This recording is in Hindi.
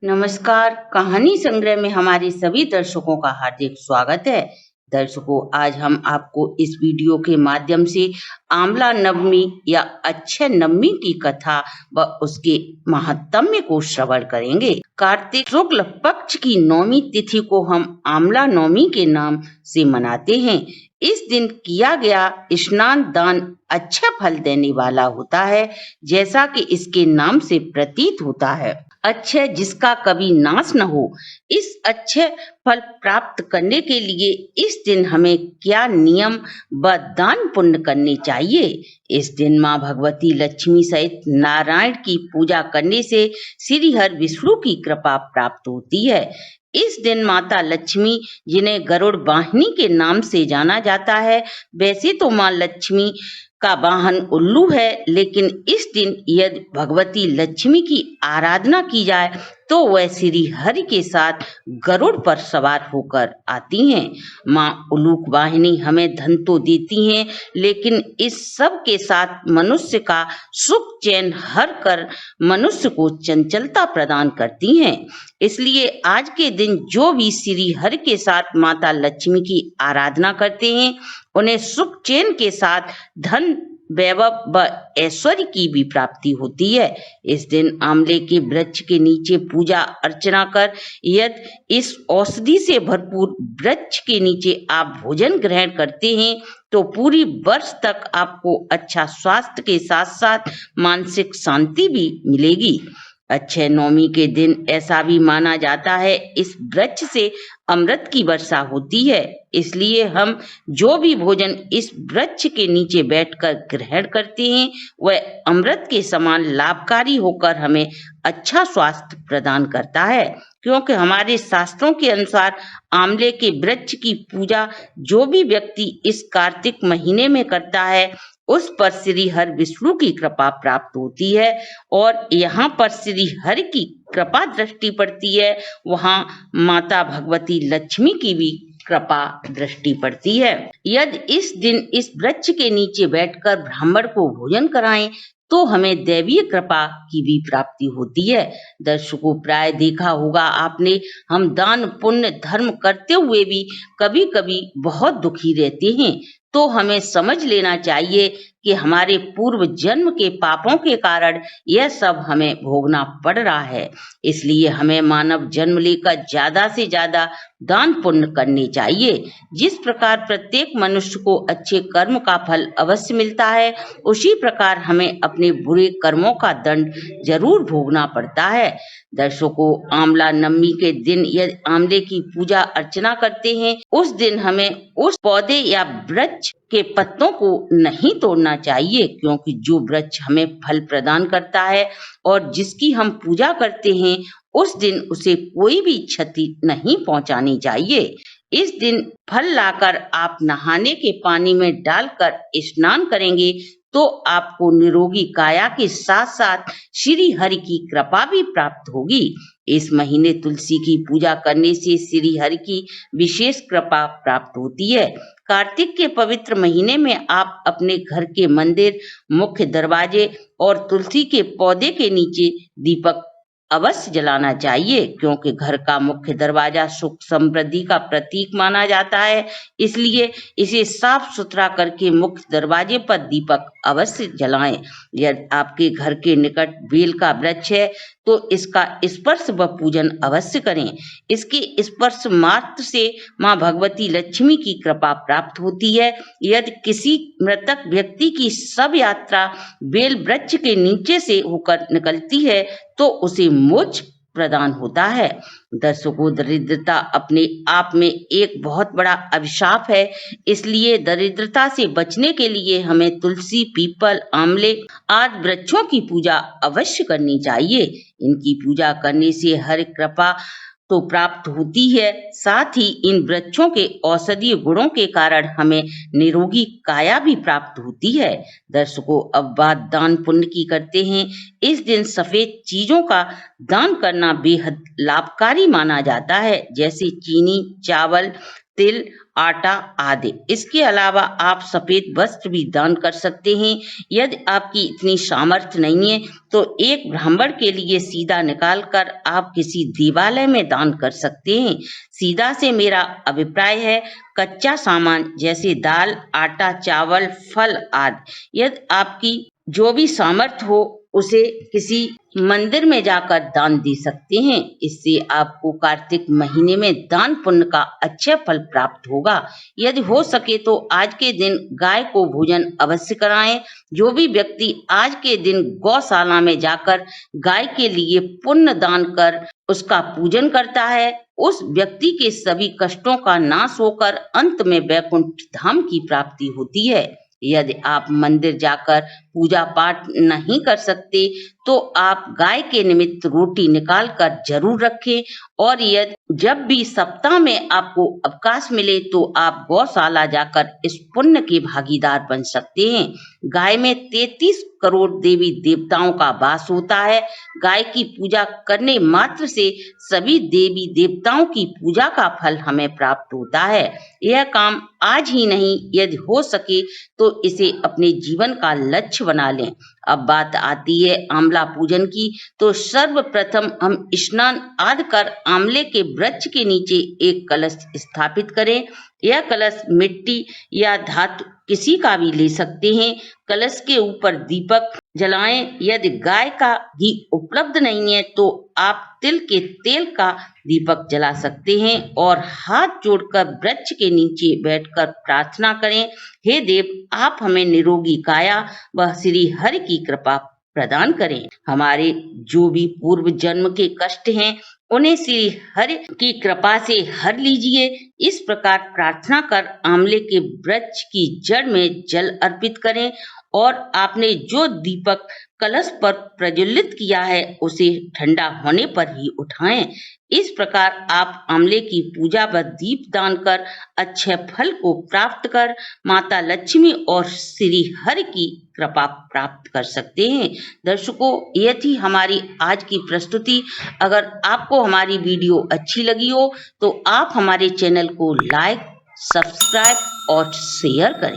नमस्कार, कहानी संग्रह में हमारे सभी दर्शकों का हार्दिक स्वागत है। दर्शकों, आज हम आपको इस वीडियो के माध्यम से आंवला नवमी या अक्षय नवमी की कथा व उसके महात्म्य को श्रवण करेंगे। कार्तिक शुक्ल पक्ष की नौमी तिथि को हम आंवला नवमी के नाम से मनाते हैं। इस दिन किया गया स्नान दान अच्छा फल देने वाला होता है, जैसा कि इसके नाम से प्रतीत होता है। अक्षय जिसका कभी नाश न हो, इस अच्छे फल प्राप्त करने के लिए इस दिन हमें क्या नियम व दान पुण्य करने चाहिए। इस दिन माँ भगवती लक्ष्मी सहित नारायण की पूजा करने से श्री हर विष्णु की कृपा प्राप्त होती है। इस दिन माता लक्ष्मी, जिन्हें गरुड़ वाहिनी के नाम से जाना जाता है, वैसे तो माँ लक्ष्मी का वाहन उल्लू है, लेकिन इस दिन यदि भगवती लक्ष्मी की आराधना की जाए तो वह श्री हरि के साथ गरुड़ पर सवार होकर आती हैं। माँ उलूक वाहिनी हमें धन तो देती हैं, लेकिन इस सब के साथ मनुष्य का सुख चैन हर कर मनुष्य को चंचलता प्रदान करती हैं। इसलिए आज के दिन जो भी श्री हरि के साथ माता लक्ष्मी की आराधना करते हैं, उन्हें सुख चैन के साथ धन वैभव व ऐश्वर्य की भी प्राप्ति होती है। इस दिन आंवले के वृक्ष के नीचे पूजा अर्चना कर यदि इस औषधि से भरपूर वृक्ष के नीचे आप भोजन ग्रहण करते हैं तो पूरी वर्ष तक आपको अच्छा स्वास्थ्य के साथ साथ मानसिक शांति भी मिलेगी। अक्षय नवमी के दिन ऐसा भी माना जाता है, इस वृक्ष से अमृत की वर्षा होती है। इसलिए हम जो भी भोजन इस वृक्ष के नीचे बैठकर ग्रहण करते हैं, वह अमृत के समान लाभकारी होकर हमें अच्छा स्वास्थ्य प्रदान करता है। क्योंकि हमारे शास्त्रों के अनुसार आंवले के वृक्ष की पूजा जो भी व्यक्ति इस कार्तिक महीने में करता है, उस पर श्री हरि विष्णु की कृपा प्राप्त होती है। और यहाँ पर श्री हरि की कृपा दृष्टि पड़ती है, वहाँ माता भगवती लक्ष्मी की भी कृपा दृष्टि पड़ती है। यदि इस दिन इस वृक्ष के नीचे बैठकर ब्राह्मण को भोजन कराएं तो हमें दैवीय कृपा की भी प्राप्ति होती है। दर्शकों, प्राय देखा होगा आपने, हम दान पुण्य धर्म करते हुए भी कभी कभी बहुत दुखी रहते हैं। तो हमें समझ लेना चाहिए कि हमारे पूर्व जन्म के पापों के कारण यह सब हमें भोगना पड़ रहा है। इसलिए हमें मानव जन्म लेकर ज्यादा से ज्यादा दान पुण्य करने चाहिए। जिस प्रकार प्रत्येक मनुष्य को अच्छे कर्म का फल अवश्य मिलता है, उसी प्रकार हमें अपने बुरे कर्मों का दंड जरूर भोगना पड़ता है। दर्शकों, आंवला नवमी के दिन यदि आंवले की पूजा अर्चना करते हैं, उस दिन हमें उस पौधे या वृक्ष के पत्तों को नहीं तोड़ना चाहिए, क्योंकि जो वृक्ष हमें फल प्रदान करता है और जिसकी हम पूजा करते हैं, उस दिन उसे कोई भी क्षति नहीं पहुंचानी चाहिए। इस दिन फल लाकर आप नहाने के पानी में डालकर स्नान करेंगे तो आपको निरोगी काया के साथ साथ श्री हरि की कृपा भी प्राप्त होगी। इस महीने तुलसी की पूजा करने से श्री हरि की विशेष कृपा प्राप्त होती है। कार्तिक के पवित्र महीने में आप अपने घर के मंदिर, मुख्य दरवाजे और तुलसी के पौधे के नीचे दीपक अवश्य जलाना चाहिए, क्योंकि घर का मुख्य दरवाजा सुख समृद्धि का प्रतीक माना जाता है। इसलिए इसे साफ सुथरा करके मुख्य दरवाजे पर दीपक अवश्य जलाएं। यदि आपके घर के निकट बेल का वृक्ष है तो इसका स्पर्श व पूजन अवश्य करें। इसके स्पर्श मात्र से माँ भगवती लक्ष्मी की कृपा प्राप्त होती है। यदि किसी मृतक व्यक्ति की शव यात्रा बेल वृक्ष के नीचे से होकर निकलती है तो उसे मोक्ष प्रदान होता है। दर्शकों, दरिद्रता अपने आप में एक बहुत बड़ा अभिशाप है। इसलिए दरिद्रता से बचने के लिए हमें तुलसी, पीपल, आंवले आदि वृक्षों की पूजा अवश्य करनी चाहिए। इनकी पूजा करने से हर कृपा तो प्राप्त होती है, साथ ही इन वृक्षों के औषधीय गुणों के कारण हमें निरोगी काया भी प्राप्त होती है। दर्शकों, अब बात दान पुण्य की करते हैं। इस दिन सफेद चीजों का दान करना बेहद लाभकारी माना जाता है, जैसे चीनी, चावल, तिल, आटा आदि। इसके अलावा आप सफेद वस्त्र भी दान कर सकते हैं। यदि आपकी इतनी सामर्थ्य नहीं है तो एक ब्राह्मण के लिए सीधा निकाल कर आप किसी देवालय में दान कर सकते हैं। सीधा से मेरा अभिप्राय है कच्चा सामान जैसे दाल, आटा, चावल, फल आदि। यदि आपकी जो भी सामर्थ्य हो उसे किसी मंदिर में जाकर दान दे सकते हैं। इससे आपको कार्तिक महीने में दान पुण्य का अच्छा फल प्राप्त होगा। यदि हो सके तो आज के दिन गाय को भोजन अवश्य कराएं। जो भी व्यक्ति आज के दिन गौशाला में जाकर गाय के लिए पुण्य दान कर उसका पूजन करता है, उस व्यक्ति के सभी कष्टों का नाश होकर अंत में वैकुंठ धाम की प्राप्ति होती है। यदि आप मंदिर जाकर पूजा पाठ नहीं कर सकते तो आप गाय के निमित्त रोटी निकाल कर जरूर रखें। और यदि जब भी सप्ताह में आपको अवकाश मिले तो आप गौशाला जाकर इस पुण्य के भागीदार बन सकते हैं। गाय में 33 करोड़ देवी देवताओं का वास होता है। गाय की पूजा करने मात्र से सभी देवी देवताओं की पूजा का फल हमें प्राप्त होता है। यह काम आज ही नहीं, यदि हो सके तो इसे अपने जीवन का लक्ष्य बना लें। अब बात आती है आंवला पूजन की, तो सर्वप्रथम हम स्नान आदि कर आंवले के वृक्ष के नीचे एक कलश स्थापित करें। यह कलश मिट्टी या धातु किसी का भी ले सकते हैं। कलश के ऊपर दीपक जलाएं। यदि गाय का घी उपलब्ध नहीं है तो आप तिल के तेल का दीपक जला सकते हैं और हाथ जोड़कर वृक्ष के नीचे बैठकर प्रार्थना करें, हे देव, आप हमें निरोगी काया व श्री हरि की कृपा प्रदान करें। हमारे जो भी पूर्व जन्म के कष्ट हैं उन्हें श्री हरि की कृपा से हर लीजिए। इस प्रकार प्रार्थना कर आंवले के वृक्ष की जड़ में जल अर्पित करें और आपने जो दीपक कलश पर प्रज्वलित किया है उसे ठंडा होने पर ही उठाएं। इस प्रकार आप आंवले की पूजा व दीप दान कर अच्छे फल को प्राप्त कर माता लक्ष्मी और श्री हरि की कृपा प्राप्त कर सकते हैं। दर्शकों, यह थी हमारी आज की प्रस्तुति। अगर आपको हमारी वीडियो अच्छी लगी हो तो आप हमारे चैनल को लाइक, सब्सक्राइब और शेयर करें।